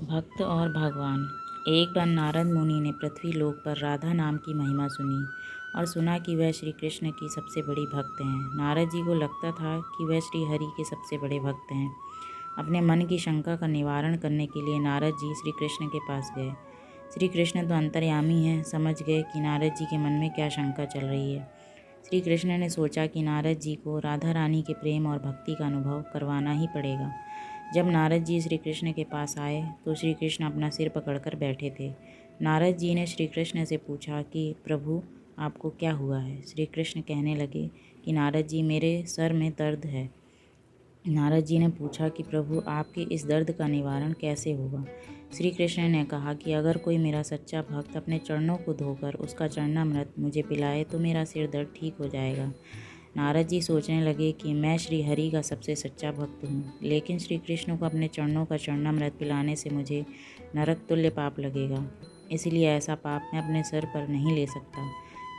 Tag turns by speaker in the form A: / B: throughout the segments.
A: भक्त और भगवान। एक बार नारद मुनि ने पृथ्वी लोक पर राधा नाम की महिमा सुनी और सुना कि वह श्री कृष्ण की सबसे बड़ी भक्त हैं। नारद जी को लगता था कि वह श्री हरि के सबसे बड़े भक्त हैं। अपने मन की शंका का निवारण करने के लिए नारद जी श्री कृष्ण के पास गए। श्री कृष्ण तो अंतर्यामी हैं, समझ गए कि नारद जी के मन में क्या शंका चल रही है। श्री कृष्ण ने सोचा कि नारद जी को राधा रानी के प्रेम और भक्ति का अनुभव करवाना ही पड़ेगा। जब नारद जी श्री कृष्ण के पास आए तो श्री कृष्ण अपना सिर पकड़कर बैठे थे। नारद जी ने श्री कृष्ण से पूछा कि प्रभु, आपको क्या हुआ है। श्री कृष्ण कहने लगे कि नारद जी, मेरे सर में दर्द है। नारद जी ने पूछा कि प्रभु, आपके इस दर्द का निवारण कैसे होगा। श्री कृष्ण ने कहा कि अगर कोई मेरा सच्चा भक्त अपने चरणों को धोकर उसका चरणामृत मुझे पिलाए तो मेरा सिर दर्द ठीक हो जाएगा। नारद जी सोचने लगे कि मैं श्री हरि का सबसे सच्चा भक्त हूँ, लेकिन श्री कृष्ण को अपने चरणों का चरणामृत पिलाने से मुझे नरक तुल्य पाप लगेगा, इसलिए ऐसा पाप मैं अपने सर पर नहीं ले सकता।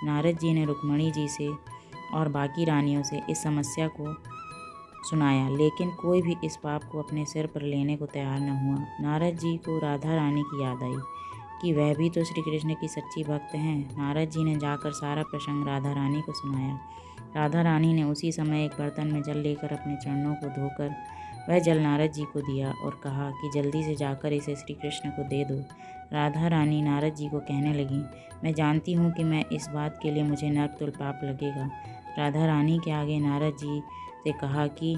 A: नारद जी ने रुक्मणी जी से और बाकी रानियों से इस समस्या को सुनाया, लेकिन कोई भी इस पाप को अपने सिर पर लेने को तैयार न हुआ। नारद जी को राधा रानी की याद आई कि वह भी तो श्री कृष्ण की सच्ची भक्त हैं। नारद जी ने जाकर सारा प्रसंग राधा रानी को सुनाया। राधा रानी ने उसी समय एक बर्तन में जल लेकर अपने चरणों को धोकर वह जल नारद जी को दिया और कहा कि जल्दी से जाकर इसे श्री कृष्ण को दे दो। राधा रानी नारद जी को कहने लगी, मैं जानती हूँ कि मैं इस बात के लिए मुझे नरक तुल्य पाप लगेगा। राधा रानी के आगे नारद जी से कहा कि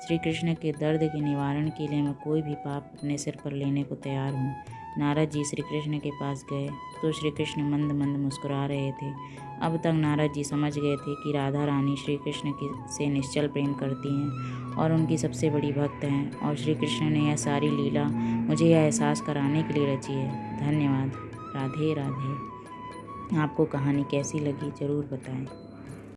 A: श्री कृष्ण के दर्द के निवारण के लिए मैं कोई भी पाप अपने सिर पर लेने को तैयार हूँ। नारद जी श्री कृष्ण के पास गए तो श्री कृष्ण मंद मंद मुस्कुरा रहे थे। अब तक नारद जी समझ गए थे कि राधा रानी श्री कृष्ण से निश्चल प्रेम करती हैं और उनकी सबसे बड़ी भक्त हैं, और श्री कृष्ण ने यह सारी लीला मुझे यह एहसास कराने के लिए रची है। धन्यवाद। राधे राधे। आपको कहानी कैसी लगी ज़रूर बताएं।